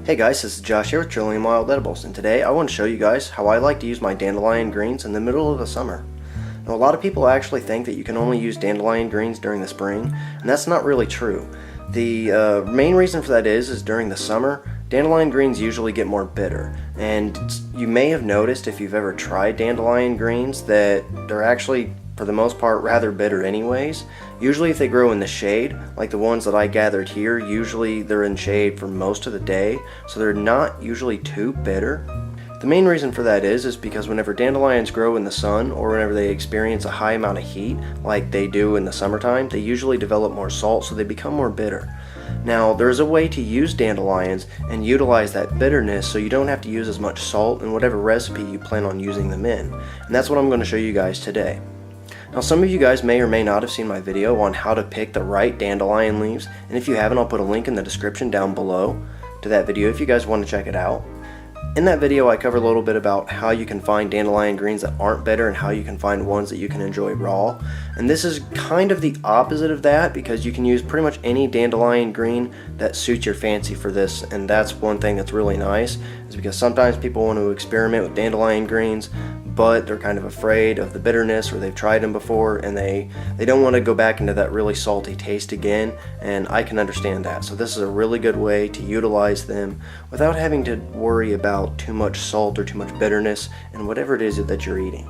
Hey guys, this is Josh here with Trillium Wild Edibles, and today I want to show you guys how I like to use my dandelion greens in the middle of the summer. Now, a lot of people actually think that you can only use dandelion greens during the spring, and that's not really true. The main reason for that is during the summer, dandelion greens usually get more bitter, and you may have noticed if you've ever tried dandelion greens that they're actually, for the most part, rather bitter anyways. Usually if they grow in the shade, like the ones that I gathered here, usually they're in shade for most of the day, so they're not usually too bitter. The main reason for that is because whenever dandelions grow in the sun, or whenever they experience a high amount of heat, like they do in the summertime, they usually develop more salt, so they become more bitter. Now, there's a way to use dandelions and utilize that bitterness so you don't have to use as much salt in whatever recipe you plan on using them in, and that's what I'm going to show you guys today. Now, some of you guys may or may not have seen my video on how to pick the right dandelion leaves, and if you haven't, I'll put a link in the description down below to that video if you guys want to check it out. In that video, I cover a little bit about how you can find dandelion greens that aren't bitter and how you can find ones that you can enjoy raw. And this is kind of the opposite of that, because you can use pretty much any dandelion green that suits your fancy for this, and that's one thing that's really nice, is because sometimes people want to experiment with dandelion greens, but they're kind of afraid of the bitterness, or they've tried them before and they don't want to go back into that really salty taste again, and I can understand that. So this is a really good way to utilize them without having to worry about too much salt or too much bitterness in whatever it is that you're eating.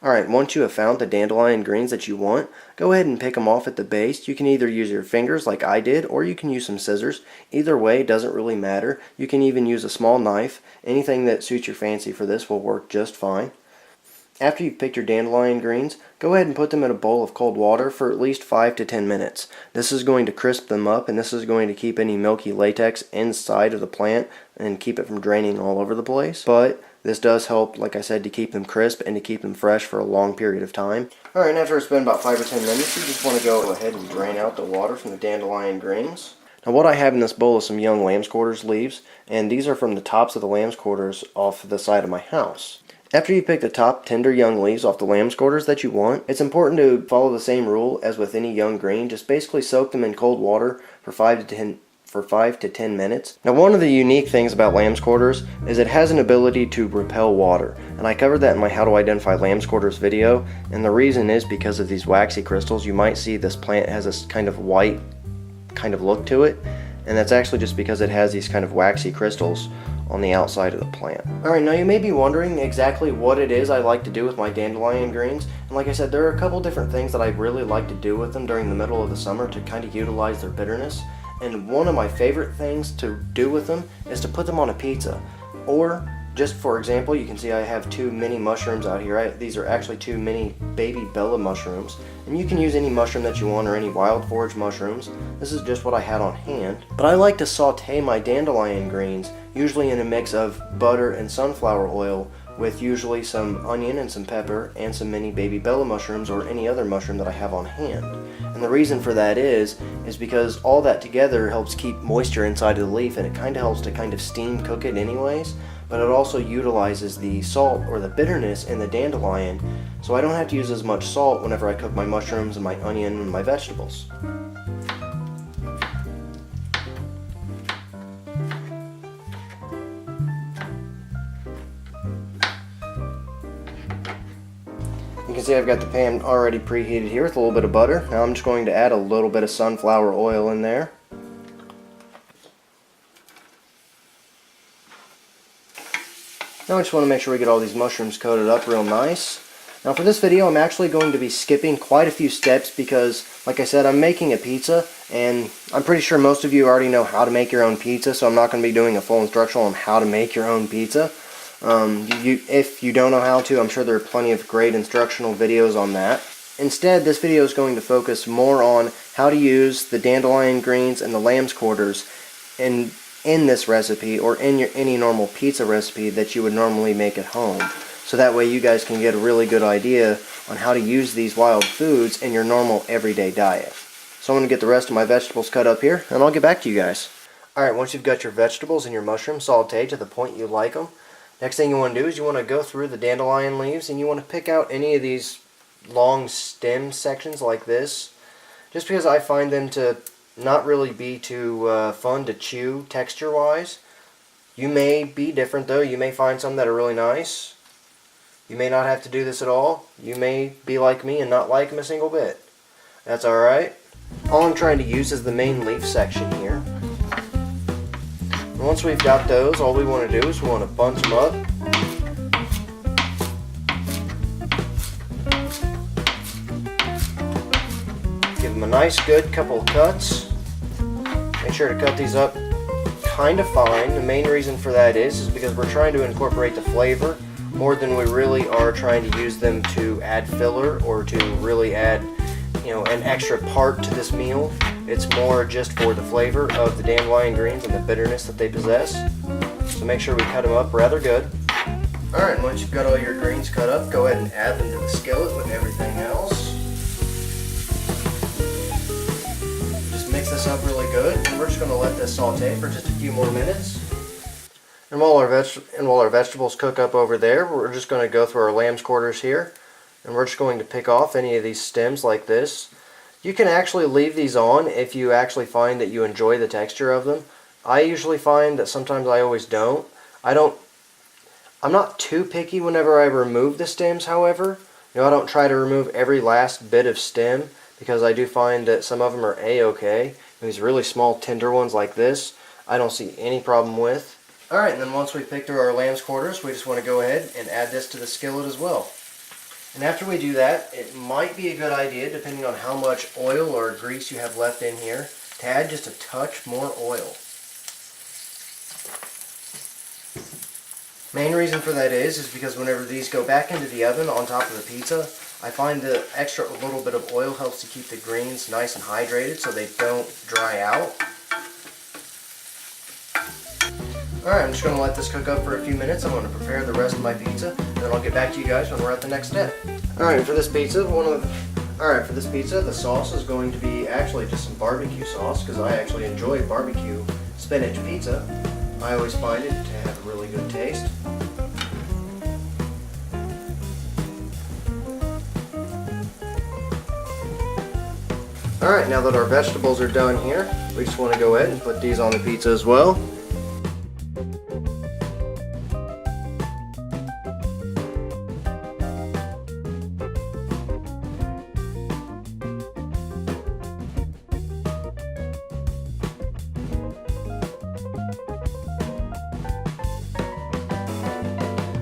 Alright, once you have found the dandelion greens that you want, go ahead and pick them off at the base. You can either use your fingers like I did, or you can use some scissors. Either way, doesn't really matter. You can even use a small knife. Anything that suits your fancy for this will work just fine. After you've picked your dandelion greens, go ahead and put them in a bowl of cold water for at least 5 to 10 minutes. This is going to crisp them up, and this is going to keep any milky latex inside of the plant and keep it from draining all over the place. But this does help, like I said, to keep them crisp and to keep them fresh for a long period of time. Alright, and after it's been about 5 or 10 minutes, you just want to go ahead and drain out the water from the dandelion greens. Now, what I have in this bowl is some young lamb's quarters leaves, and these are from the tops of the lamb's quarters off the side of my house. After you pick the top tender young leaves off the lamb's quarters that you want, it's important to follow the same rule as with any young green. Just basically soak them in cold water for 5 to 10 minutes. Now, one of the unique things about lamb's quarters is it has an ability to repel water, and I covered that in my How to Identify Lamb's Quarters video, and the reason is because of these waxy crystals. You might see this plant has this kind of white kind of look to it, and that's actually just because it has these kind of waxy crystals on the outside of the plant. Alright, now you may be wondering exactly what it is I like to do with my dandelion greens, and like I said, there are a couple different things that I really like to do with them during the middle of the summer to kind of utilize their bitterness. And one of my favorite things to do with them is to put them on a pizza. Or, just for example, you can see I have 2 mini mushrooms out here. These are actually 2 mini baby bella mushrooms. And you can use any mushroom that you want, or any wild forage mushrooms. This is just what I had on hand. But I like to saute my dandelion greens, usually in a mix of butter and sunflower oil, with usually some onion and some pepper and some mini baby bella mushrooms, or any other mushroom that I have on hand. And the reason for that is because all that together helps keep moisture inside of the leaf, and it kind of helps to kind of steam cook it anyways, but it also utilizes the salt or the bitterness in the dandelion, so I don't have to use as much salt whenever I cook my mushrooms and my onion and my vegetables. You can see I've got the pan already preheated here with a little bit of butter. Now I'm just going to add a little bit of sunflower oil in there. Now I just want to make sure we get all these mushrooms coated up real nice. Now for this video, I'm actually going to be skipping quite a few steps because, like I said, I'm making a pizza, and I'm pretty sure most of you already know how to make your own pizza, so I'm not going to be doing a full instructional on how to make your own pizza. If you don't know how to, I'm sure there are plenty of great instructional videos on that. Instead, this video is going to focus more on how to use the dandelion greens and the lamb's quarters in this recipe, or in any normal pizza recipe that you would normally make at home. So that way you guys can get a really good idea on how to use these wild foods in your normal everyday diet. So I'm going to get the rest of my vegetables cut up here, and I'll get back to you guys. Alright, once you've got your vegetables and your mushrooms sauteed to the point you like them, next thing you want to do is you want to go through the dandelion leaves, and you want to pick out any of these long stem sections like this, just because I find them to not really be too fun to chew texture-wise. You may be different though. You may find some that are really nice. You may not have to do this at all. You may be like me and not like them a single bit. That's alright. All I'm trying to use is the main leaf section here. And once we've got those, all we want to do is we want to bunch them up. Give them a nice good couple of cuts. Make sure to cut these up kind of fine. The main reason for that is because we're trying to incorporate the flavor more than we really are trying to use them to add filler or to really add, you know, an extra part to this meal. It's more just for the flavor of the dandelion greens and the bitterness that they possess. So make sure we cut them up rather good. Alright, and once you've got all your greens cut up, go ahead and add them to the skillet with everything else. Mix this up really good, and we're just going to let this saute for just a few more minutes. And while our vegetables cook up over there, we're just going to go through our lamb's quarters here, and we're just going to pick off any of these stems like this. You can actually leave these on if you actually find that you enjoy the texture of them. I usually find that sometimes I always don't. I'm not too picky whenever I remove the stems, however. You know, I don't try to remove every last bit of stem, because I do find that some of them are a-okay. These really small tender ones like this, I don't see any problem with. Alright, and then once we pick through our lamb's quarters, we just want to go ahead and add this to the skillet as well. And after we do that, it might be a good idea, depending on how much oil or grease you have left in here, to add just a touch more oil. Main reason for that is because whenever these go back into the oven on top of the pizza, I find the extra little bit of oil helps to keep the greens nice and hydrated so they don't dry out. Alright, I'm just going to let this cook up for a few minutes. I'm going to prepare the rest of my pizza, and then I'll get back to you guys when we're at the next step. Alright, for this pizza, the sauce is going to be actually just some barbecue sauce, because I actually enjoy barbecue spinach pizza. I always find it to have a really good taste. Alright, now that our vegetables are done here, we just want to go ahead and put these on the pizza as well.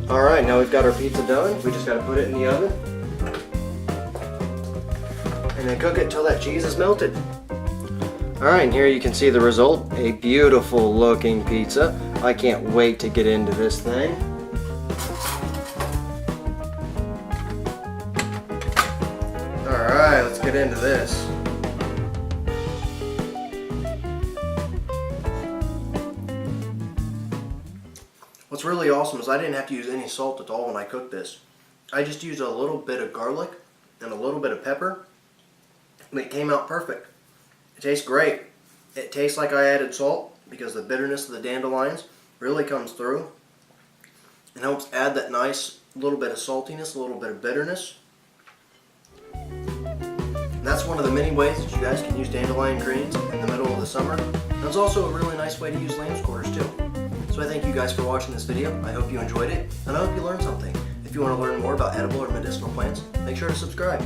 Alright, now we've got our pizza done. We just got to put it in the oven. And then cook it until that cheese is melted. Alright, and here you can see the result. A beautiful looking pizza. I can't wait to get into this thing. Alright, let's get into this. What's really awesome is I didn't have to use any salt at all when I cooked this. I just used a little bit of garlic and a little bit of pepper. And it came out perfect. It tastes great. It tastes like I added salt because the bitterness of the dandelions really comes through. It helps add that nice little bit of saltiness, a little bit of bitterness. And that's one of the many ways that you guys can use dandelion greens in the middle of the summer. And it's also a really nice way to use lamb's quarters too. So I thank you guys for watching this video. I hope you enjoyed it, and I hope you learned something. If you want to learn more about edible or medicinal plants, make sure to subscribe.